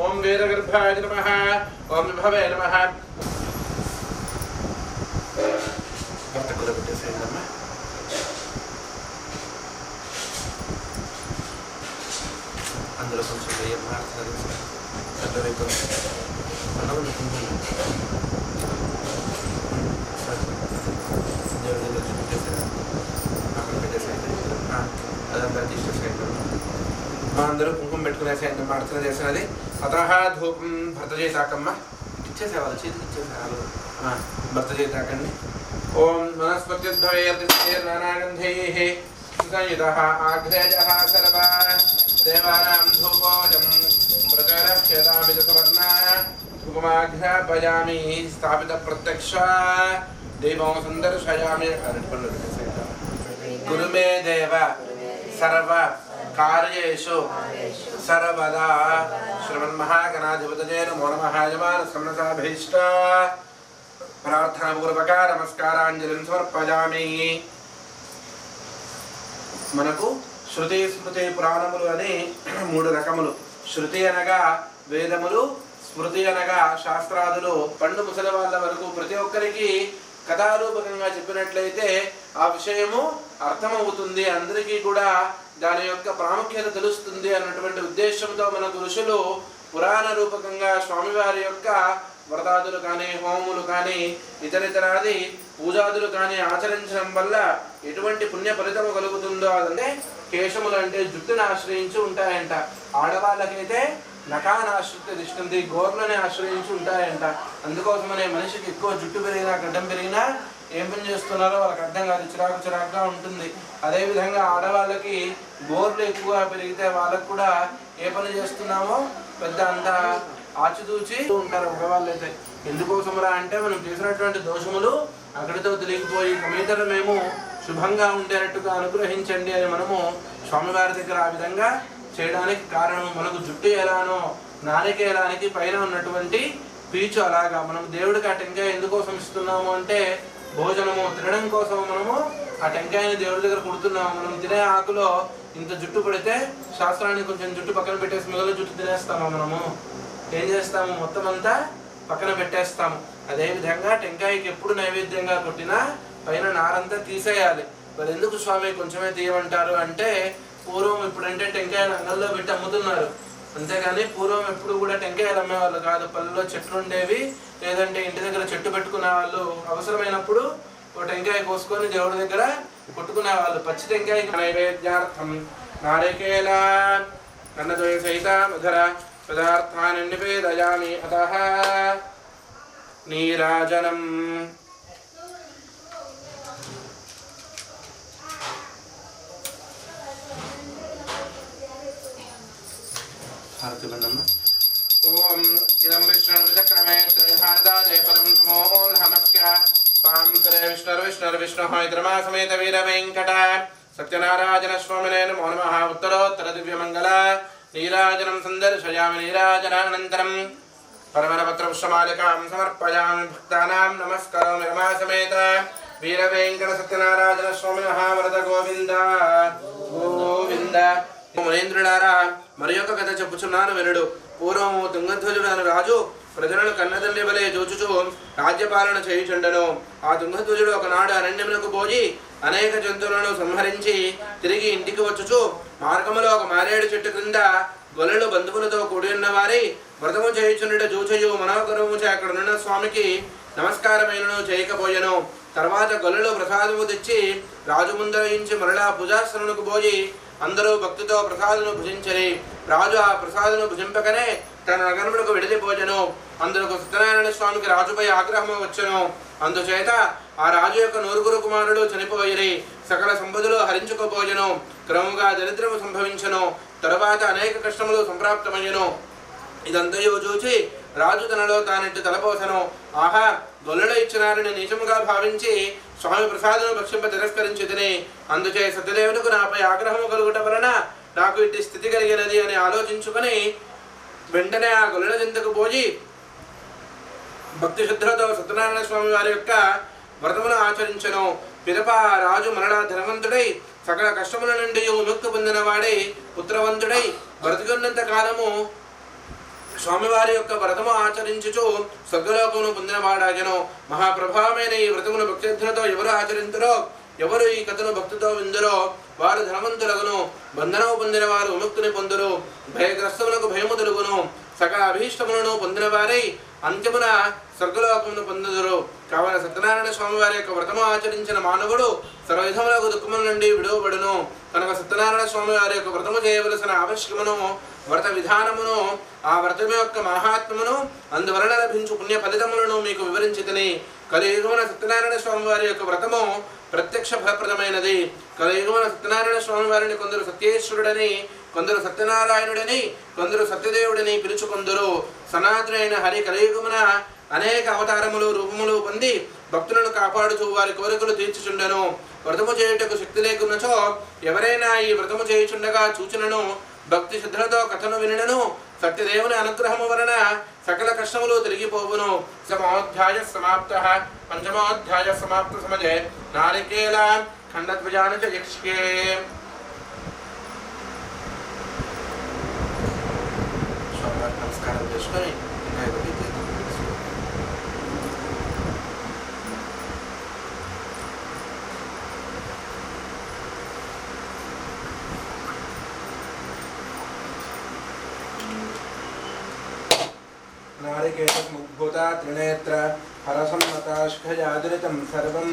ఓం వీరగర్భాయ నమః ఓం విభవే నమః భర్త కూడా పెట్టేసేయండమ్మా అందులో కొంచెం వేయం మారుతుంది వైపు అదంతా తీసేసేయండి మా అందరూ కుంకుమ పెట్టుకునేసేయండి ప్రార్థన చేసినది అతః ధూపం భర్త చేతాకమ్మ ఇచ్చేసేవాళ్ళు చేతికి ఇచ్చేసేవాళ్ళు భర్త చేతాకండి ఓం వనస్పత్యుద్భవేర్నానాగంధైః సుసంయుతః ఆఘ్రేజః సర్వా దేవానాం ధూపోజం ప్రచరహ్యతామి సువర్ణా ధూపమాఘ్రాపయామి స్థాపిత ప్రత్యక్ష దేవం సందర్శయామి గురు మే దేవ సర్వ కార్యేషు సర్వదా శ్రీమన్మహాగణాధిపతయే నమో నమః యజమాన సమనసాభీష్ట ప్రార్థనపూర్వక నమస్కారాంజలిని సమర్పయామి. మనకు శృతి స్మృతి పురాణములు అని 3 రకములు. శృతి అనగా వేదములు, స్మృతి అనగా శాస్త్రాదులు. పండు ముసలి వాళ్ళ వరకు ప్రతి ఒక్కరికి కథారూపకంగా చెప్పినట్లయితే ఆ విషయము అర్థమవుతుంది, అందరికీ కూడా దాని యొక్క ప్రాముఖ్యత తెలుస్తుంది అన్నటువంటి ఉద్దేశంతో మనకు ఋషులు పురాణ రూపకంగా స్వామివారి యొక్క వ్రతాదులు కానీ హోములు కానీ ఇతరితరాది పూజాదులు కానీ ఆచరించడం వల్ల ఎటువంటి పుణ్య ఫలితము కలుగుతుందో అదంటే కేశములు అంటే జుట్టును ఆశ్రయించి ఉంటాయంట. ఆడవాళ్ళకైతే నఖాన్ని ఆశ్రయిస్తుంది, గోర్లని ఆశ్రయించి ఉంటాయంట. అందుకోసమనే మనిషికి ఎక్కువ జుట్టు పెరిగినా గడ్డం పెరిగినా ఏం పని చేస్తున్నారో వాళ్ళకి అర్థం కాదు, చిరాకుగా ఉంటుంది. అదేవిధంగా ఆడవాళ్ళకి గోర్లు ఎక్కువ పెరిగితే వాళ్ళకు కూడా ఏ పని చేస్తున్నామో పెద్ద అంత ఆచితూచి ఉంటారు మగవాళ్ళు అయితే. ఎందుకోసమరా అంటే మనం చేసినటువంటి దోషములు అక్కడితో తెలియకపోయి మీతర మేము శుభంగా ఉండేటట్టుగా అనుగ్రహించండి అని మనము స్వామివారి దగ్గర ఆ విధంగా చేయడానికి కారణం. మనకు జుట్టు ఎలానో నారికేలానికి పైన ఉన్నటువంటి పీచు అలాగా మనం దేవుడికి ఆ టెంకాయ ఎందుకోసం ఇస్తున్నాము అంటే భోజనము తినడం కోసం మనము ఆ టెంకాయని దేవుడి దగ్గర కుడుతున్నాము. మనం తినే ఆకులో ఇంత జుట్టు పడితే శాస్త్రానికి కొంచెం జుట్టు పక్కన పెట్టేసి మిగిలిన జుట్టు తినేస్తాము. మనము ఏం చేస్తాము, మొత్తం అంతా పక్కన పెట్టేస్తాము. అదేవిధంగా టెంకాయకి ఎప్పుడు నైవేద్యంగా కొట్టినా పైన నారంతా తీసేయాలి. మరి ఎందుకు స్వామి కొంచెమే తీయమంటారు అంటే పూర్వం ఇప్పుడంటే టెంకాయలు అంగల్లో పెట్టి అమ్ముతున్నారు, అంతేగాని పూర్వం ఎప్పుడు కూడా టెంకాయలు అమ్మేవాళ్ళు కాదు. పల్లెలో చెట్లు ఉండేవి, లేదంటే ఇంటి దగ్గర చెట్టు పెట్టుకునే వాళ్ళు. అవసరమైనప్పుడు ఓ టెంకాయ కోసుకొని దేవుడి దగ్గర కొట్టుకునే వాళ్ళు. పచ్చి టెంకాయకి నైవేద్యార్థం నారికేల అన్నద్వయ సహిత మధుర పదార్థాన్ని నివేదయామి. అతః నీరాజనం ఓం ఇదం విష్ణుర్విచక్రమే త్రిధానదాదే పదం సమోల్హమస్య పాం సరే విష్ణుర్విష్ణుర్విష్ణుః ఇద్రమాసమేత వీరవేంకట సత్యనారాయణ స్వామినే నమో నమః. ఉత్తరోత్తర దివ్యమంగళ నీరాజనం సందర్శయామి. నీరాజనానంతరం పరమరపత్రపుష్పమాలికాం సమర్పయామి. భక్తానాం నమస్కరోమి. రమాసమేత వీరవేంకట సత్యనారాయణ స్వామినః వరద గోవింద గోవింద. మునీంద్రులారా, మరి యొక్క కథ చెప్పుచున్నాను వినుడు. పూర్వము తుంగధ్వజుడు అను రాజు ప్రజలను కన్నతల్లి వలె జోచుచు రాజ్యపాలన చేయుచుండెను. ఆ తుంగధ్వజుడు ఒకనాడు అరణ్యమునకు పోయి అనేక జంతువులను సంహరించి తిరిగి ఇంటికి వచ్చుచు మార్గములో ఒక మారేడు చెట్టు క్రింద గొల్లలు బంధువులతో కూడి ఉన్న వారి వ్రతము చేయుచుండె జూచయు మనోకరము అక్కడనున్న స్వామికి నమస్కారమైనను చేయకపోయెను. తర్వాత గొల్లలు ప్రసాదము తెచ్చి రాజు ముందరించి మరలా పూజాస్థానమునకు పోయి అందరూ భక్తితో ప్రసాదను భుజించరి. రాజు ఆ ప్రసాదను భుజింపకనే తన నగరములకు వెడిలిపోజెను. అందుకు సత్యనారాయణ స్వామికి రాజుపై ఆగ్రహము వచ్చెను. అందుచేత ఆ రాజు యొక్క 9 కుమారులు చనిపోయిరి. సకల సంపదలు హరించుకుపోయెను. క్రమముగా దరిద్రము సంభవించెను. తరువాత అనేక కష్టములు సంప్రాప్తమయ్యెను. ఇదంతయు చూచి రాజు తనలో తానెట్టు తలపోసెను. ఆహా, గొల్లలు ఇచ్చినారని నీచముగా భావించి స్వామి ప్రసాదను భక్షింప తిరస్కరించి తిని, అందుచే సత్యదేవునికి నాపై ఆగ్రహము కలుగుట వలన నాకు ఇట్టి స్థితి కలిగినది అని ఆలోచించుకొని వెంటనే ఆ గొల్లల చెంతకు పోయి భక్తి శుద్ధులతో సత్యనారాయణ స్వామి వారి యొక్క వ్రతమును ఆచరించెను. పిదప రాజు మరలా ధనవంతుడై సకల కష్టముల నుండి విముక్తి పొందిన వాడై పుత్రవంతుడై బ్రతికున్నంత కాలము స్వామివారి యొక్క వ్రతము ఆచరించుచు స్వర్గలోకమును పొందినవాడాగెను. మహాప్రభావమైన ఈ వ్రతమును భక్తితో ఎవరు ఆచరింతురో, ఎవరు ఈ కథను భక్తితో విందురో వారు ధనవంతులగును. బంధనము పొందిన వారు విముక్తిని పొందురు. భయగ్రస్తములకు భయము తొలుగును. సకల అభీష్టములను పొందిన వారై అంత్యమున స్వర్గలోకమును పొందుదురు. కావున సత్యనారాయణ స్వామి వారి యొక్క వ్రతము ఆచరించిన మానవుడు సర్వవిధములకు దుఃఖముల నుండి విడువబడును. కనుక సత్యనారాయణ స్వామి వారి యొక్క వ్రతము చేయవలసిన ఆవశ్యకమును, వ్రత విధానమును, ఆ వ్రతము యొక్క మహాత్మమును, అందువలన లభించు పుణ్య ఫలితములను మీకు వివరించితిని. కలియుగమున సత్యనారాయణ స్వామి వారి యొక్క వ్రతము ప్రత్యక్ష ఫలప్రదమైనది. కలియుగమున సత్యనారాయణ స్వామి వారిని కొందరు సత్యేశ్వరుడని, కొందరు సత్యనారాయణుడని, కొందరు సత్యదేవుడని పిలుచుకొందరు. సనాతనైన హరి కలియుగమున అనేక అవతారములు రూపములు పొంది భక్తులను కాపాడుచు వారి కోరికలు తీర్చుచుండెను. వ్రతము చేయుటకు శక్తి లేకున్నచో ఎవరైనా ఈ వ్రతము చేయుచుండగా చూచినను, భక్తి శ్రద్ధలతో కథను వినను, సత్యదేవుని అనుగ్రహము వలన సకల కష్టములు తొలగిపోవును. సమోధ్యాయ సమాప్త. పంచమోధ్యాయ సమాప్త సమజే నారికేల ఖండధ్వజాన చ యక్ష్యే. నమస్కారం చేసుకొని नारिकेलमुद्भूता त्रिनेत्र हरसम्मताश्खयादृतं सर्वं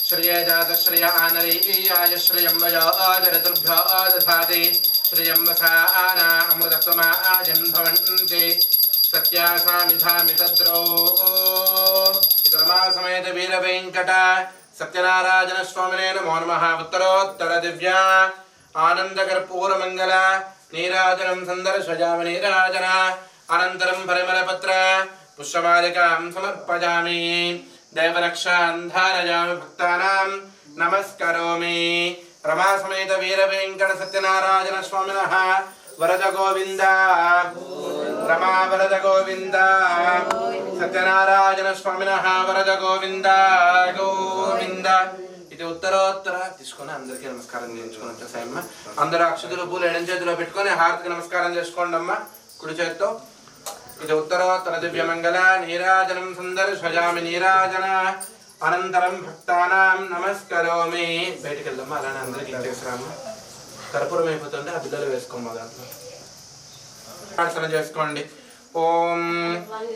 श्रियजातश्रिय आनरीयाय श्रियं वयोदरतुभ्यो दधाति श्रियं वसाना अमृतत्वमा आजन्भवन्ति सत्यासामिधामि तद्रो. समेत वीरवेङ्कट सत्यनारायण स्वामिने नमो नमः. उत्तरोत्तर दिव्या आनन्दकर्पूरमङ्गल नीराजनं सन्दर्शयामि. नीराजन अनन्तरं परिमलपत्र पुष्पमालिकां समर्पयामि. देवरक्षां धारयामि. भक्तानां नमस्करोमि. रमासमेत वीरवेङ्कट सत्यनारायण स्वामिनः वरद गोविन्द. रमा वरद गोविन्द. सत्यनारायण स्वामिनः वरद गोविन्द गोविन्द. ఇది ఉత్తరోత్తర తీసుకొని అందరికీ నమస్కారం చేయించుకొని వచ్చేసాయమ్మ. అందరూ అక్షతులు పూలు ఎడం చేతిలో పెట్టుకొని హారతికి నమస్కారం చేసుకోండి అమ్మ కుడి చేత్తో. ఇది ఉత్తరోత్తర దివ్యమంగళ నీరాజనం సందర్శయామి. నీరాజన అనంతరం భక్తానాం నమస్కరోమి. బయటికి వెళ్దామా, అలానే అందరికి ఇచ్చేసారమ్మ. కర్పూరం అయిపోతుంటే ఆ బిడ్డలు వేసుకోమ్మ. దాంట్లో ప్రార్థన చేసుకోండి. ఓం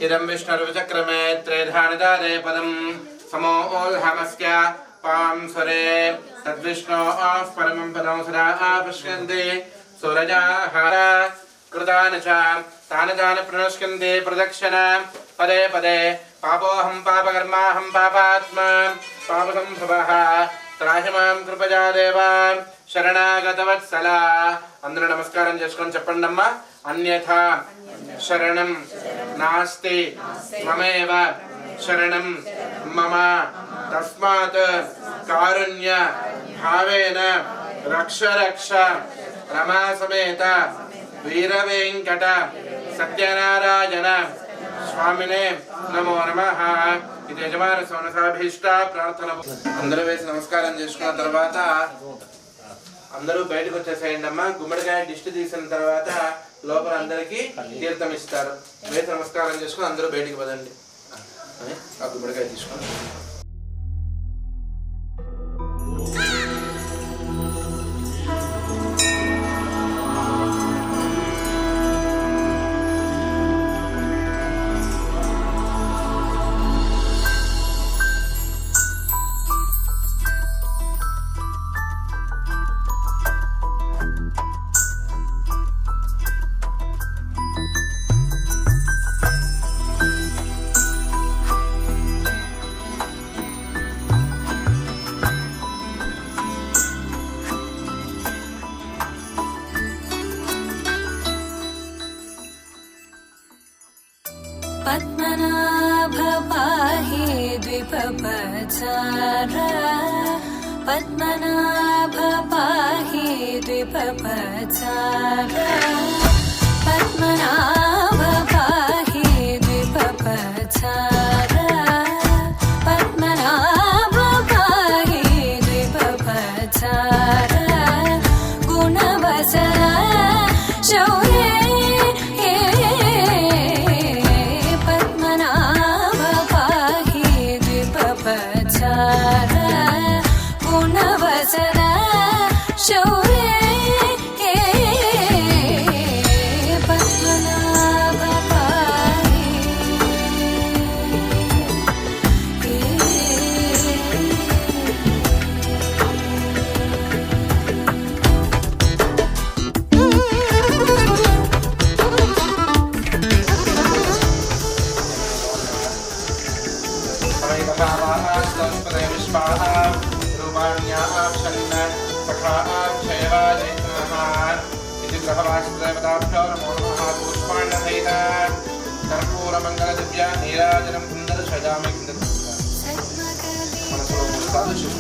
ఇదం విష్ణుర్విచక్రమే త్రేధానిదాదే పదం సమోహమస్య పాం స్వరే తద్విష్ణోః పరమం పదం సదా పశ్యంతి సురజాః కృతాన చ తాన తాన ప్రణశ్యంతి ప్రదక్షిణ పదే పదే. పాపోహం పాపకర్మాహం పాపాత్మా పాపసంభవః త్రాహి మాం కృపయా దేవా శరణాగతవత్సల. అందరూ నమస్కారం చేసుకొని చెప్పండి అమ్మా. అన్యథా శరణం నాస్తి మమేవ శరణం మమ తస్మాత్ కారుణ్య భావేన రక్ష రక్ష. రమా సమేత వీరవేంకట సత్యనారాయణ స్వామినే నమో నమః. ఇది యజమాన సోనసాభీష్ట ప్రార్థన. అందరూ వేసి నమస్కారం చేసుకున్న తర్వాత అందరూ బయటకు వచ్చేసేయండి అమ్మా. గుమ్మడికాయ దిష్టి తీసిన తర్వాత లోపల అందరికీ తీర్థం ఇస్తారు. వేసి నమస్కారం చేసుకుని అందరూ బయటికి పదండి. ఆ గుమ్మడికాయ తీసుకొని पद्मनाभ पाहि द्विपपचार. पद्मनाभ पाहि द्विपपचार. पद्मनाभ पाहि द्विपपचार. पद्मनाभ पाहि द्विपपचार. गुणवचन शौर्ये सहस्रदेवताभ्यो नमो नमः पुष्पाण्डसहित कर्पूरमङ्गलदिव्या नीराजनं कुन्दरशयामि मनसो तादृशं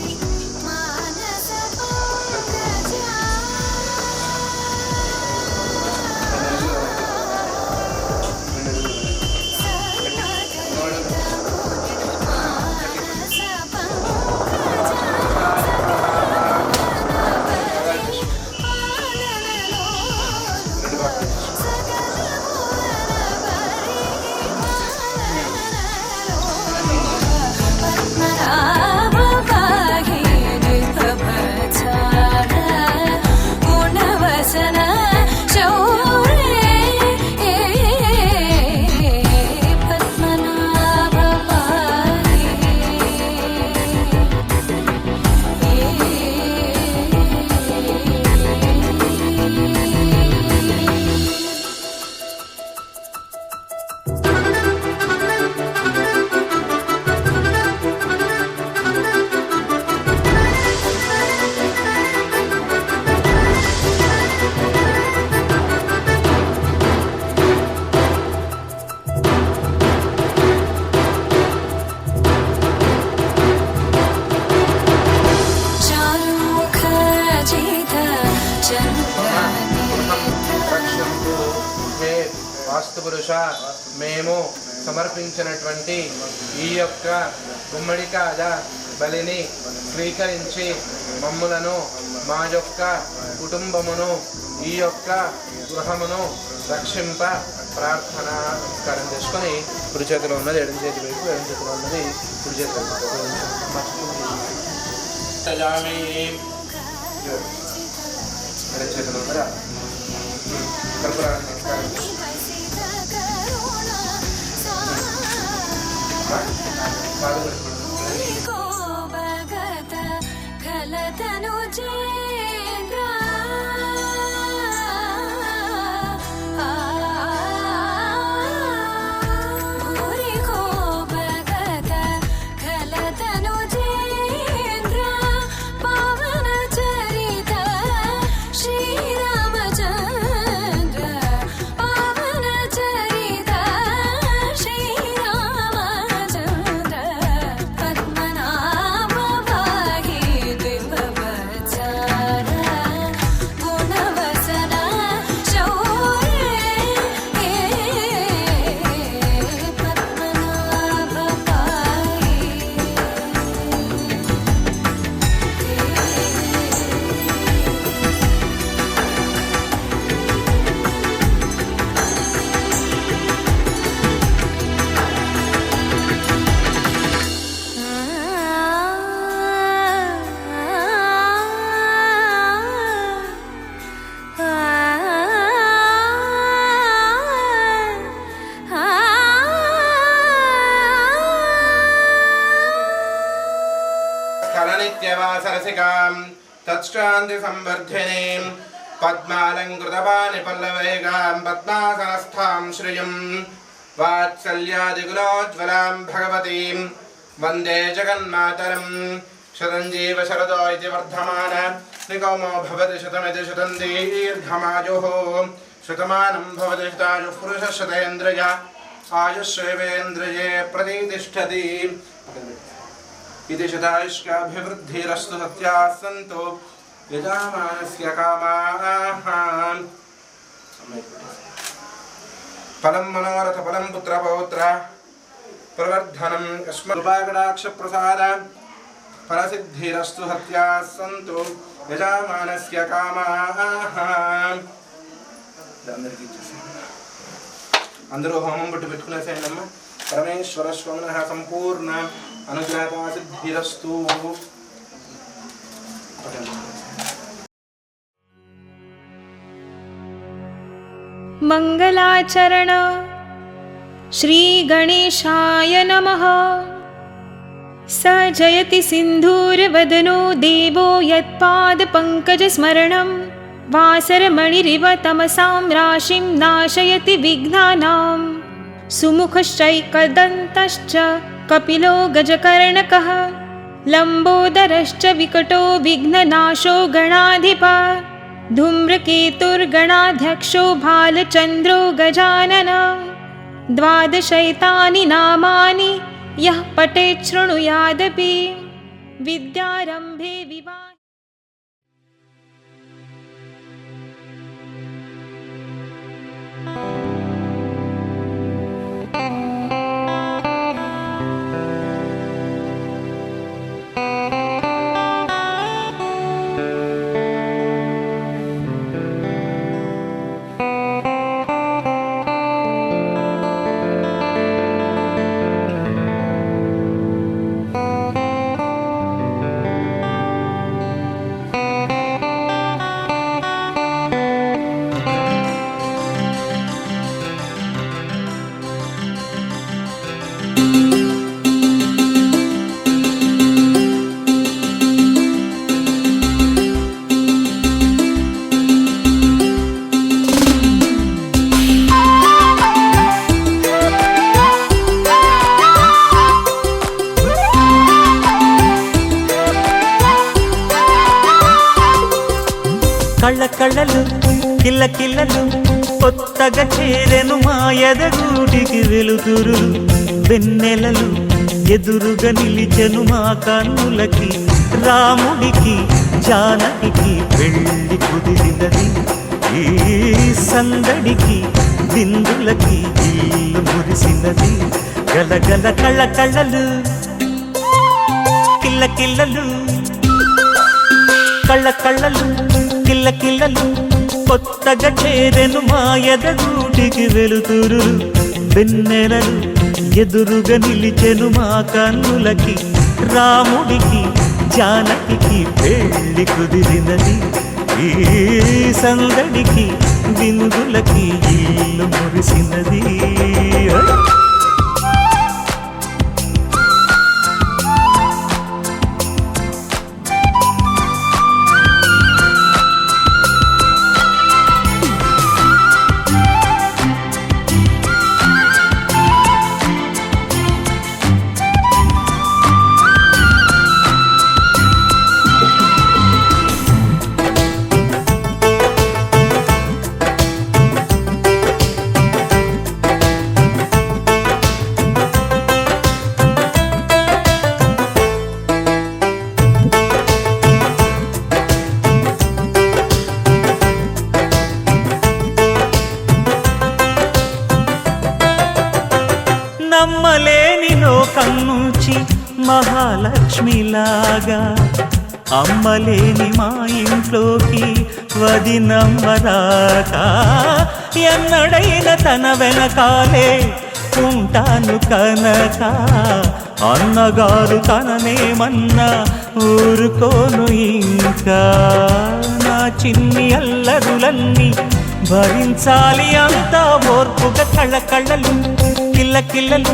వాస్తుపురుష మేము సమర్పించినటువంటి ఈ యొక్క గుమ్మడికాయ బలిని స్వీకరించి మమ్ములను మా యొక్క కుటుంబమును ఈ యొక్క గృహమును రక్షింప ప్రార్థన నమస్కారం చేసుకొని కుడి చేతిలో ఉన్నది ఎడమ చేతి వైపు ఎడమ చేతిలో ఉన్నది కుడి చేతిలో ఎడమ చేతిలో ఉన్నదా కర్పూరాన్ని నమస్కారం सरसिकां तत्शान्ति संवर्धिनीं पद्मालङ्कृतपाणि पल्लवैगां पद्मासनस्थां श्रियं वात्सल्यादिगुणोज्ज्वलां भगवतीं वन्दे जगन्मातरं शतञ्जीव शरदो इति वर्धमान निगमो भवति शतमिति शतं दीर्घमायुः शतमानं भवति शतायुः पुरुषः शतेन्द्रिय आयुष्येवेन्द्रिये प्रतिष्ठति इति शतायुष्काभिवृद्धिरस्तु सत्याः सन्तु यजामानस्य कामाः फलं मनोरथफलं पुत्रपौत्र प्रवर्धनं कृपाकटाक्षप्रसाद फलसिद्धिरस्तु सत्याः सन्तु यजामानस्य कामाः అందరూ హోమం పట్టు పెట్టుకునేసేయండమ్మా పరమేశ్వర స్వామినః సంపూర్ణ అనుగ్రహ సిద్ధిరస్తు मंगलाचरण श्री गणेशाय नमः। स जयति सिन्धूरवदनो देवो यत्पादपङ्कजस्मरणं वासरमणिरिव तमसां राशिं नाशयति विघ्नानां। सुमुखश्चैकदन्तश्च कपिलो गजकर्णकः लम्बोदरश्च विकटो विघ्ननाशो गणाधिपः। धूम्रकेतुर्गणाध्यक्षो भालचन्द्रो गजानन 12 नामानि यः पठेत् शृणुयादपि विद्यारम्भे विवाहे। కళ్ళకళ్ళలు కిల్లకిల్లలు కొత్తగా చేరెను మాయదగూటికి వెలుతురు వెన్నెలలు ఎదురుగా నిలిచెను మా కన్నులకి రాముడికి జానకి పెళ్లి కుదిరినది ఈ సందడికి విందులకి ఇల్లు మురిసినది గలగల కళ్ళకళ్ళలు కిల్లకిల్లలు కళ్ళకళ్ళలు కిల్లకిల్లలు కొత్తగా చేరెను మాయదగూటికి వెలుతురు వెన్నెలలు ఎదురుగా నిలిచెను మా కన్నులకి రాముడికి జానకి పెళ్లి కుదిరినది ఈ సందడికి విందులకి ఇల్లు మురిసినది నమ్మలేని లోకం నుంచి మహాలక్ష్మిలాగా అమ్మలేని మా ఇంట్లోకి వదినమ్మరాక ఎన్నడైన తన వెనకాలే ఉంటాను కనక అన్నగారు తననేమన్నా ఊరుకోను ఇంకా నా చిన్ని అల్లరులన్నీ భరించాలి అంతా ఓర్పుగా కళ్ళకళ్ళలు కిల్లకిల్లలు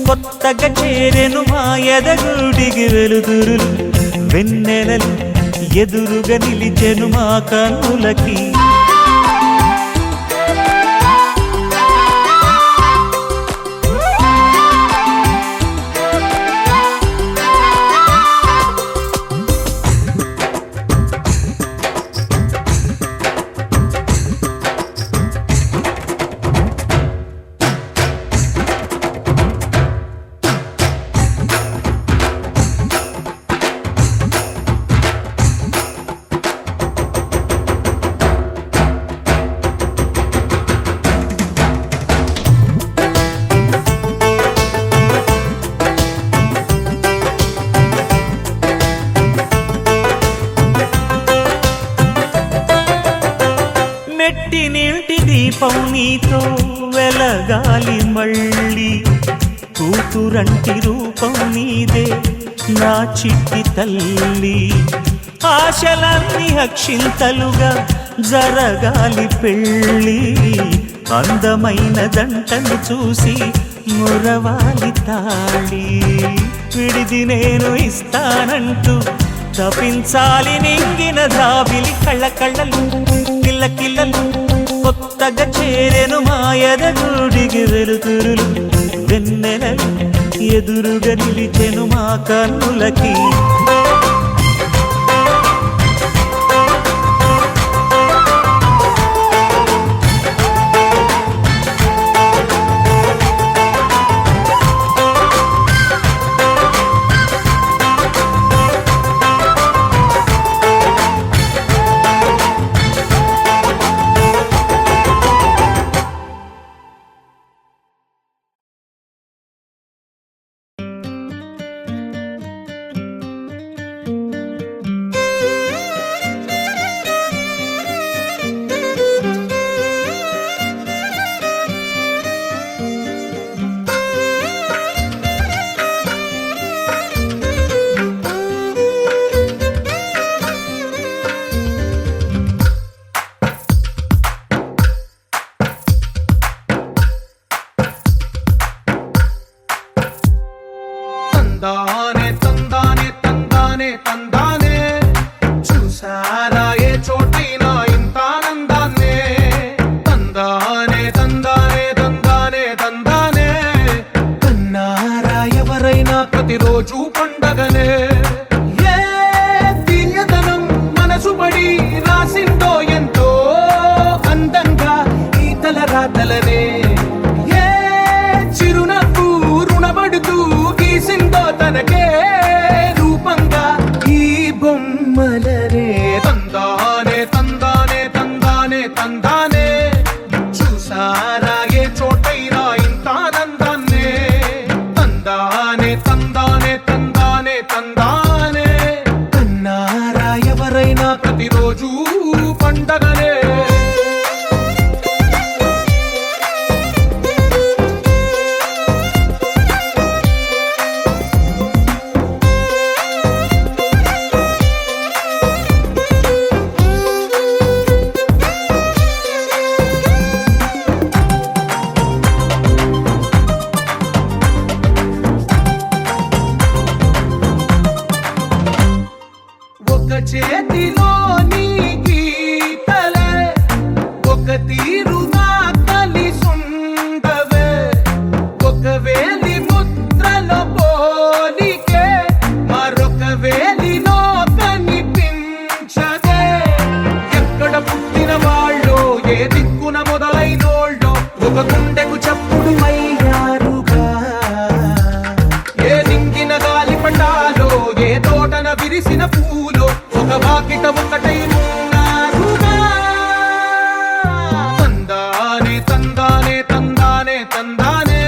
కొత్తగా చేరెను మాయదగూడికి వెలుతురులు వెన్నెలలు ఎదురుగా నిలిచెను మా కన్నులకి నెట్టినింటి దీపం నీతో వెలగాలి మళ్ళీ కూతురంటి రూపం నీదే నా చిట్టి తల్లి ఆశలన్నీ అక్షింతలుగా జరగాలి పెళ్ళి అందమైన దంటను చూసి మురవాలి తాళి విడిది నేను ఇస్తానంటూ తపించాలి నింగిన జాబిలి కళ్ళకళ్ళలు కిల్లకిల్లలు కొత్తగా చేరెను మాయదగూడికి వెలుతురులు వెన్నెలలు ఎదురుగా నిలిచెను మా కన్నులకి ఒక వేలి ముద్రలో పోలికే మరొక వేలిలో కనిపించదే. ఎక్కడ పుట్టిన వాళ్ళో ఏ దిక్కున మొదలైనోళ్ళో ఒక గుండెకు చప్పుడు అయ్యారుగా. ఏ నింగిన గాలి పండాలో ఏ తోటన విరిసిన పూలో ఒక వాకిట ఒకటై ఉన్నారుగా. తందానే తందానే తందానే తందానే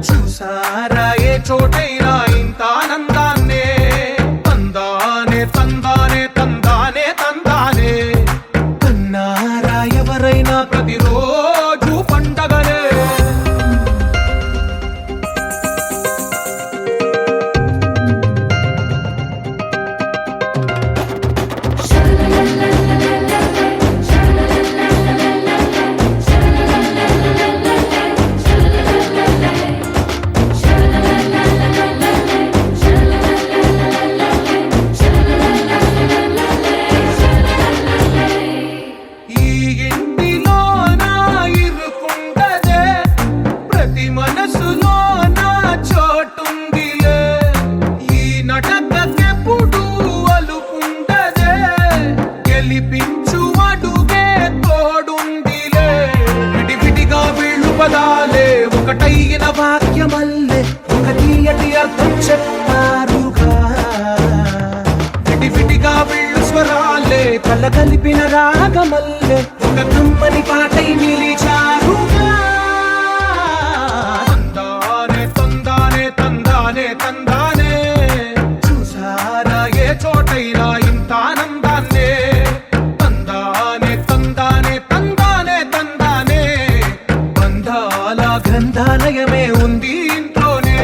చూసారా ఏ చోటైనా ఇంత ఆనందాన్నే. తందానే తందానే తందానే తందానే కన్నారా ఎవరైనా ప్రతిరోజు పండగనే. ఈ ఇంటిలో నా ఇరుకుండదే ప్రతి మనసులో నా చోటుందిలే. ఈ నటకెప్పుడు అలుకుండదే గెలిపించు అడుగే తోడుందిలే. విడివిడిగా వీళ్ళు పదాలే ఒకటైన వాక్యమల్లే ఒక తీయటి అర్థం చెప్పారుగా. విడివిడిగా వీళ్ళు స్వరాలే కల కలిపిన రాగమల్లే ఒక కమ్మని పాటై నిలిచారుగా. తందానే తందానే తందానే తందానే చూసారా ఏ చోటైనా ఇంత ఆనందాన్నే. తందానే తందానే తందానే తందానే బంధాల గ్రంథాలయమే ఉంది ఇంట్లోనే.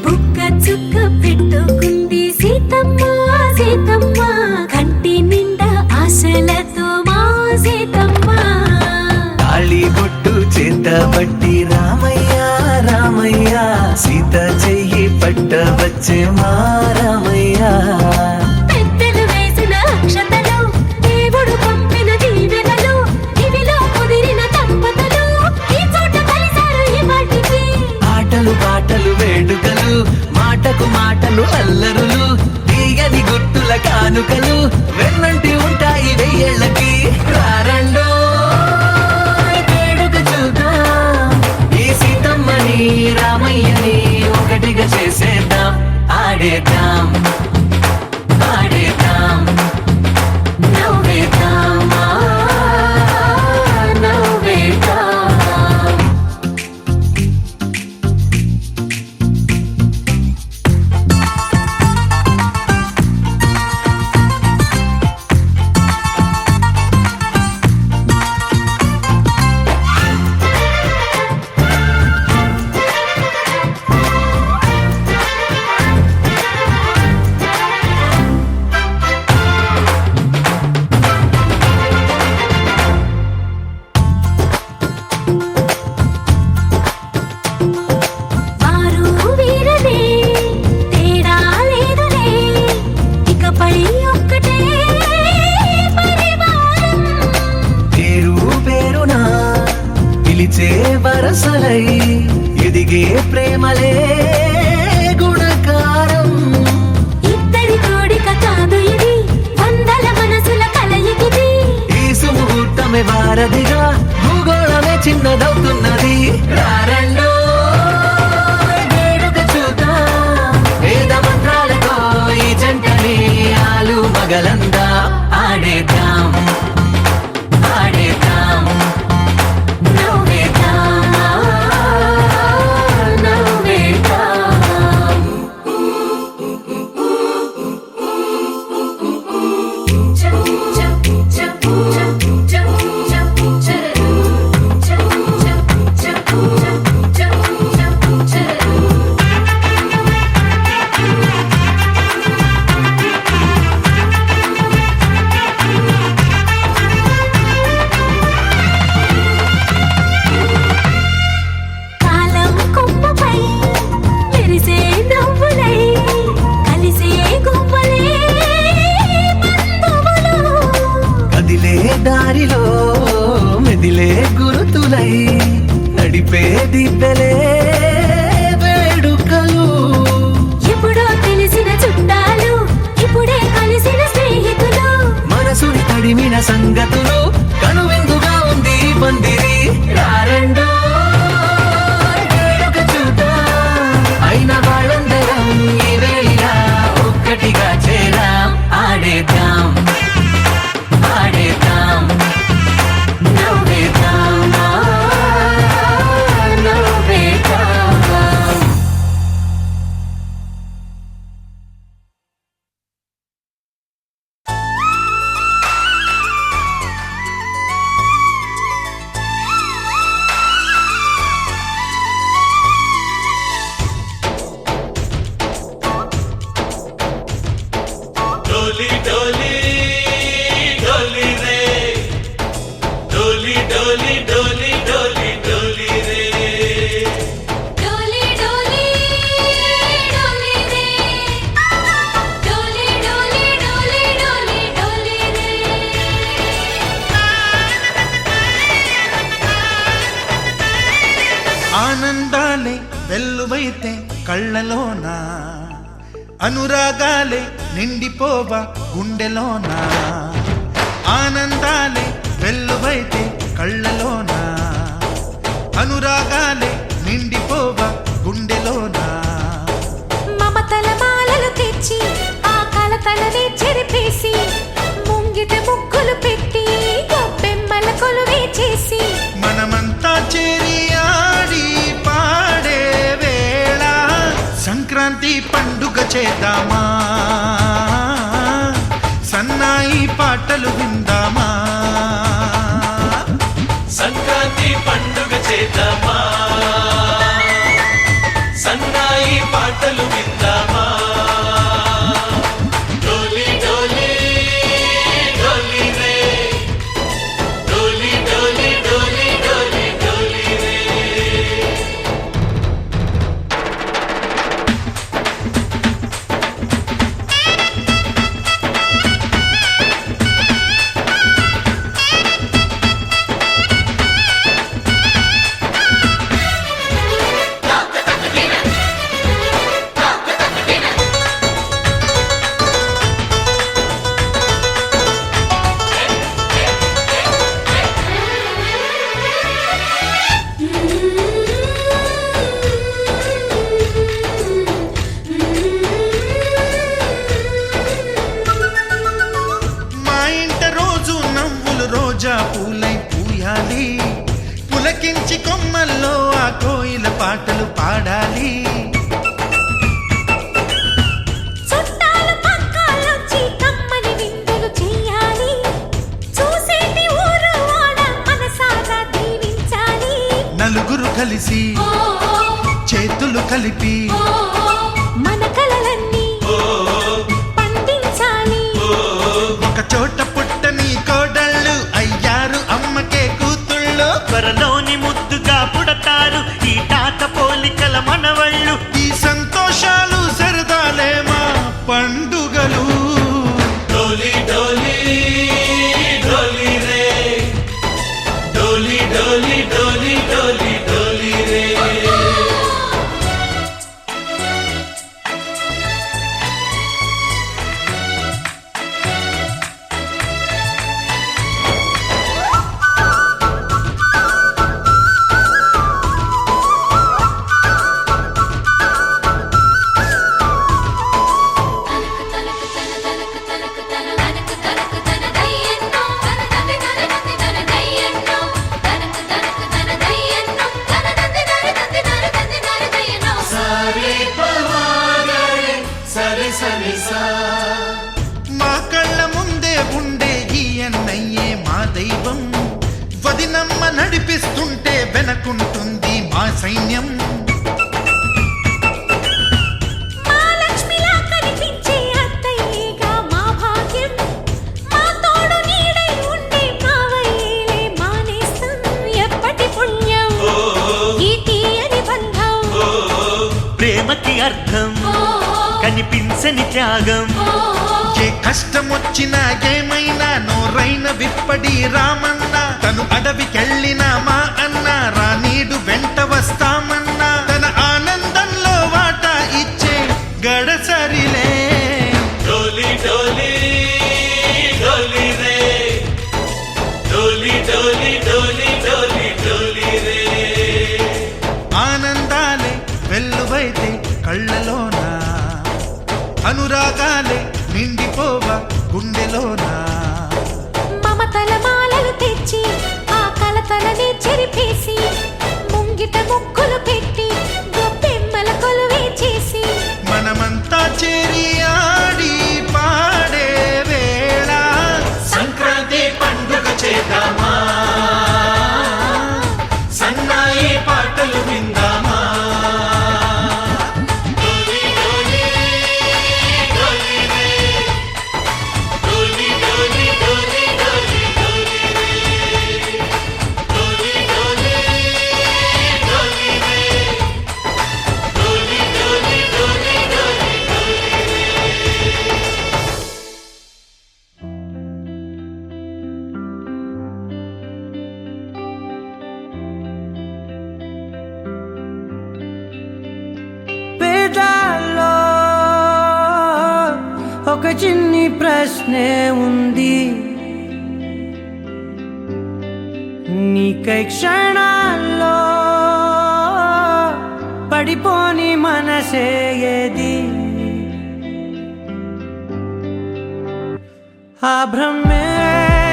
బుక్క చుక్క పెట్టుకుంది సీతమ్మ సీతమ్మ కంటి నిండా ఆశలతో మా సీతమ్మ. తాళిబొట్టు చేతబట్టి రామయ్య రామయ్య సీత చెయ్యి పట్టవచ్చే మా రామయ్య. పెద్దలు వేసిన అక్షతలు దేవుడు పంపిన దీవెనలు ఇవిలో కుదిరిన దంపతులు ఈ చోట కలిసారు ఈ వాటికి. ఆటలు పాటలు వేడుకలు మాటకు మాటలు అల్లరులు తీయని గుట్టుల కానుకలు వెన్నంటి ఉంటాయి వెయ్యేళ్ళకి. రారండో వేడుక చూద్దాం ఈ సీతమ్మని రామయ్యని ఒకటిగా చేసేద్దాం. ఆడేద్దాం ఆడేద్దాం నవ్వేద్దాం నవ్వేద్దాం. వరసలై ఎదిగే ప్రేమలే గుణకారం. ఇద్దరి కోడిక కాదు ఇది వందల మనసుల కలయికిది. ఈ సుముహూర్తం కాలమే వారధిగా భూగోళమే చిన్నదవుతున్నది. రారండో వేడుక చూద్దాం, వేద మంత్రాలతో ఈ జంటని ఆలు మగలందా ఆడేద్దాం ఆడేద్దాం నవ్వేద్దాం నవ్వేద్దాం చప్ చప్ చప్ చప్ చప్ చప్ చరరు చప్ చప్ చప్ చప్ చప్ చరరు కాలం కొమ్మపై మెరిసే నవ్వులై కలిసే గువ్వలే బంధువులు కదిలే దారిలో మెదిలే గురుతులై నడిపే దిబ్బెలే వేడుకలు. ఎప్పుడో తెలిసిన చుట్టాలు ఇప్పుడే కలిసిన స్నేహితులు మనసుని తడిమిన సంగతులు కనువిందుగా ఉంది ఈ పందిరి. రారండో వేడుక చూద్దాం, అయిన వాళ్ళందరం ఈ వేళ ఒక్కటిగా చేరాం ఆడేద్దాం ఆడేద్దాం నవ్వేద్దాం నవ్వేద్దాం डोली डोली डोली रे डोली डोली डोली डोली डोली रे డోలీ డోలీ డోలీ రే డోలీ డోలీ డోలీ డోలీ డోలీ రే ఆనందాలే వెల్లువైతే కళ్ళలోన, అనురాగాలే నిండిపోవా గుండెలోన. ఆనందాలే వెల్లువైతే కళ్ళలోన, అనురాగాలే నిండిపోవా గుండెలోన. మమతల మాలలు తెచ్చి ఆ కలతలనే చెరిపేసి ముంగిట ముగ్గులు పెట్టి గొప్పెమ్మల కొలువే చేసి మనమంతా చేరి ఆడి పాడే వేళ సంక్రాంతి పండుగ చేద్దామా, సన్నాయి పాటలు విందామా. సంక్రాంతి పండుగ చేద్దామా, సన్నాయి పాటలు విందామా. డోలి డోలి డోలి రే డోలి డోలి డోలి డోలి డోలి రే మా ఇంట రోజు నవ్వులు రోజా పూలై పూయాలి, పులకించి కొమ్మల్లో ఆ కోయిల పాటలు పాడాలి. చుట్టాలు పక్కాలొచ్చి కమ్మని విందులు చేయాలి చూసేటి ఊరు వాడ మనసారా దీవించాలి నలుగురు కలిసి చేతులు కలిపి మన కలలన్నీ పండించాలి ఒక చోట పుట్టని కోడళ్ళు అయ్యారు అమ్మకే కూతుళ్ళు. త్వరలోని ముద్దుగా పుడతారు ఈ తాత పోలికల మనవళ్ళు. ఈ సంతోషాలు సరదాలే మా పండుగలు. డోలి డోలి డోలి రే డోలి డోలి డోలి డోలి డోలి రే వదినమ్మ నడిపిస్తుంటే వెనకుంటుంది మా సైన్యం. మా లక్ష్మిలా కనిపించే అత్తయ్యేగా మా భాగ్యం. మా తోడు నీడై ఉండే మావయ్యేలే మానేస్తం. ఎప్పటి పుణ్యం ఈ తీయని బంధం. ప్రేమకి అర్థం కనిపించని త్యాగం. ఏ కష్టం వచ్చినా ఏమైనా నోరైన విప్పడి రామన్న. తను అడవికెళ్ళిన మా అన్న రానీడు వెంట వస్తామన్నా. తన ఆనందంలో వాటా ఇచ్చే గడసరిలే. డోలి డోలి డోలి రే, డోలి డోలి డోలి డోలి డోలి రే. ఆనందాలే వెల్లువైతే కళ్ళలోన, అనురాగాలే నిండిపోవా గుండెలోనా. మమతల మాలలు తెచ్చి ఆ కలతలనే చెరిపేసి ముంగిట ముక్కులు పెట్టి గొప్పెమ్మల కొలువే చేసి మనమంతా చేరి ఆడి పాడే వేళ సంక్రాంతి పండుగ చేద్దామా, సన్నాయి పాటలు విందామా. డోలి డోలి డోలి రే, డోలి డోలి డోలి డోలి డోలి రే, డోలి డోలి డోలి రే, డోలి డోలి డోలి డోలి డోలి రే. పేదాల్లో ఒక చిన్ని ప్రశ్నే ఉంది. నీకై క్షణాల్లో పడిపోని మనసే ఏది? ఆ భ్రమే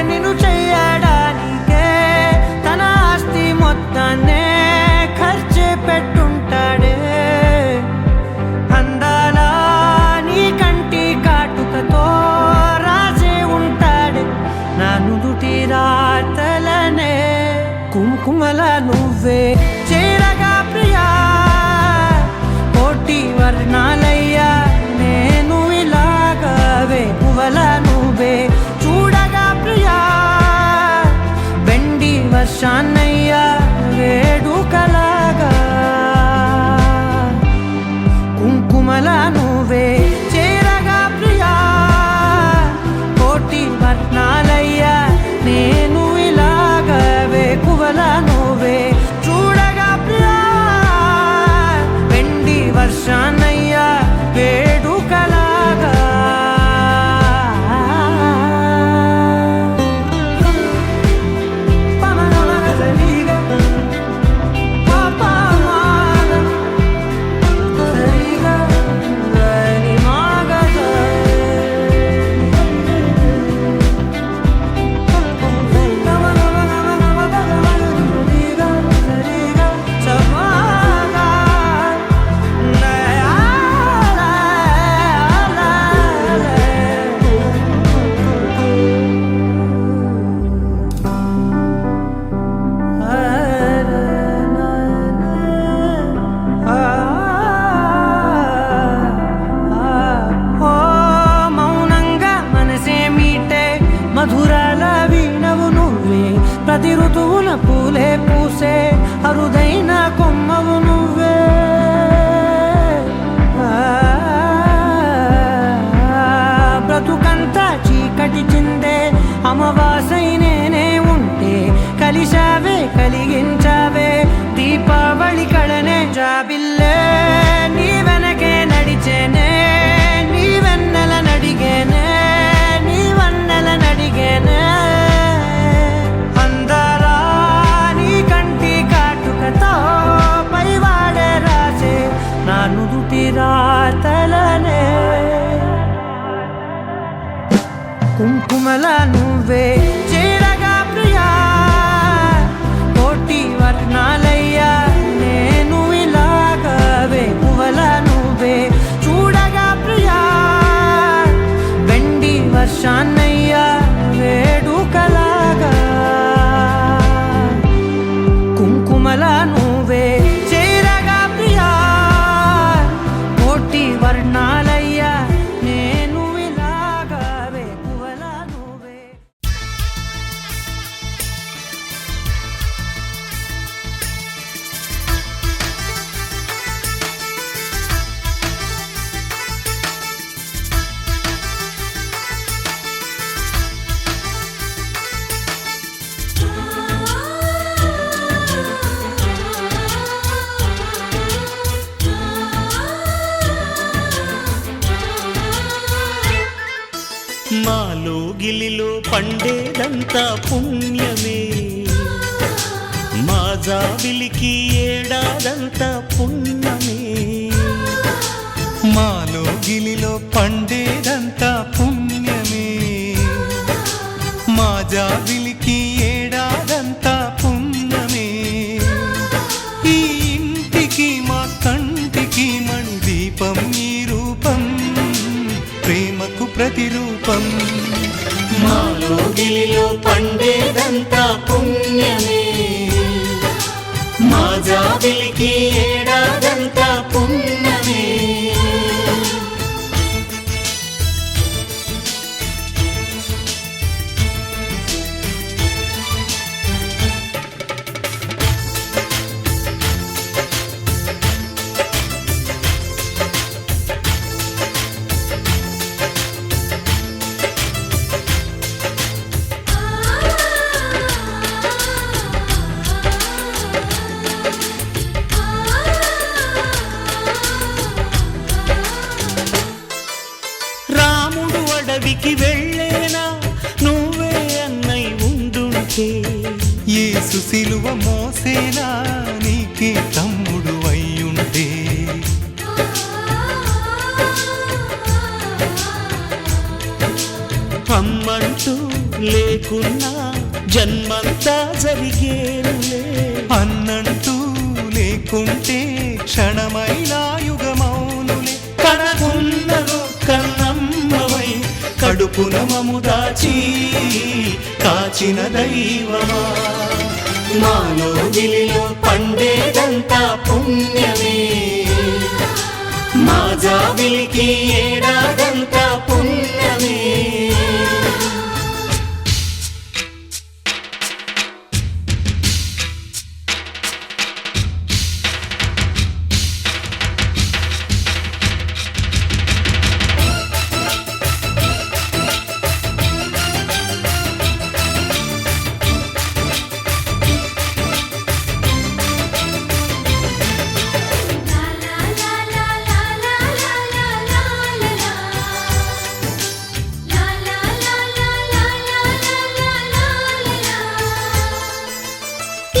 నిన్ను చెయ్యడానికే తన ఆస్తి మొత్తాన్నే ఖర్చే పెట్టుంటాడే. అందాల నీ కంటి కాటుకతో రాసే ఉంటాడే నా నుదుటి రాతలనే. కుంకుమల నువ్వే చేరగా ప్రియా, కోటి వర్ణాలయ్యా నేను ఇలాగవే. పువ్వల నువ్వే చూడగా ప్రియా, వెండి వర్షాన్నయ్యా వేడుకలాగా. కుంకుమల నువ్వే చేరగా ప్రియా, కోటి వర్ణాలయ్యా నేను ఇలాగవే. పువ్వల నువ్వే చూడగా ప్రియా, వెండి వర్షాన్నయ్యా వేడుకలాగా. పమనమగజలిగా పాపమాన సరిగా గని మాగజ. నమనమనమగజలిగా సరిగా సమాగా మౌనంగా మనసే మీటే మధురాల వీణవు నువ్వే. ప్రతి ఋతువున పూలే పూసే అరుదైన కొమ్మవు నువ్వే. బ్రతుకంతా చీకటి చిందే అమవాసై నేనే ఉంటే కలిశావే కలిగించావే దీపావళి కళనే. జాబిల్లే నీ వెనకే నడిచేనే, నీ వెన్నెల నడిగేనే, నీ వన్నెల నడిగేనే. అందరా నీ కంటి కాటుకతో పైవాడే రాసే నా నుదుటి రాతలనే. కుంకుమల నువ్వే చేరగా ప్రియా, కోటి వర్ణాలయ్యా నేను ఇలాగవే. పువ్వల నువ్వే చూడగా ప్రియా, వెండి వర్షాన్నయ్యా వేడుకలాగా. ఏడాదంతా పుణ్యమే మా జాబిలికి ఏడాదంతా పుణ్యమే మాలో గిలిలో పండేదంతా పుణ్యమే మా జాబిలికి ఏడాదంతా పుణ్యమే ఈ ఇంటికి మా కంటికి మణి దీపం ఈ రూపం ప్రేమకు ప్రతిరూపం మాలో గిలిలో పండేదంతా పుణ్యమే మా జాబిలికి ఏడాదంతా పుణ్యమే రాముడు అడవికి వెళ్ళేనా నువ్వే అన్నై ఉండుంటే యేసు సిలువ మోసేనా నీకే తమ్ముడు అయ్యుంటే అమ్మంటూ లేకున్నా జన్మంతా జరిగేనులే అన్నంటూ లేకుంటే క్షణమైనా యుగమౌనులే కనకున్నదో కన్నమ్మవై కడుపున మము దాచి కాచిన దైవమా మాలో గిలిలో పండేదంతా పుణ్యమే మా జాబిలికి ఏడాదంతా పుణ్యమే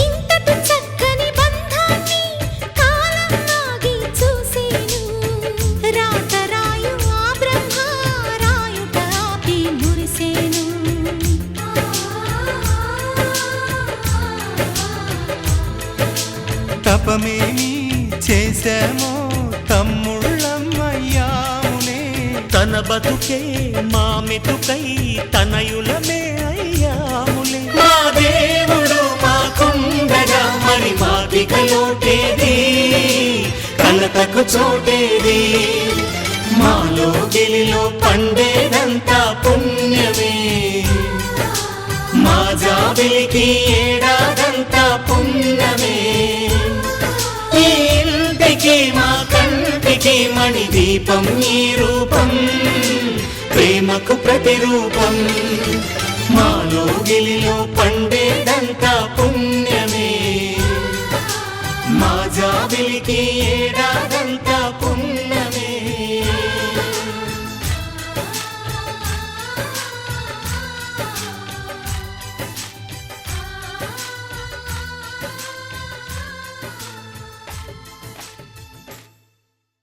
ఇంతటి చక్కని బంధాన్ని కాలం ఆగి చూసేను రాతరాయు ఆ బ్రహ్మ రాయుట ఆపి మురిసేను తపమేమి చేశామో తమ్ముళ్ళమ్మయ్యాములే తన బతుకే మా మెతుకై తనయులమే అయ్యాములే మా దేవుడు మాకుండగా మరి మాకిక లోటేది కలతకు చోటేది మాలో గిలిలో పండేదంతా పుణ్యమే మా జాబిలికి ఏడాదంతా పుణ్యమే ఈ ఇంటికి మా కంటికి మణి దీపం ఈ రూపం ప్రేమకు ప్రతిరూపం మాలో గిలిలో పండే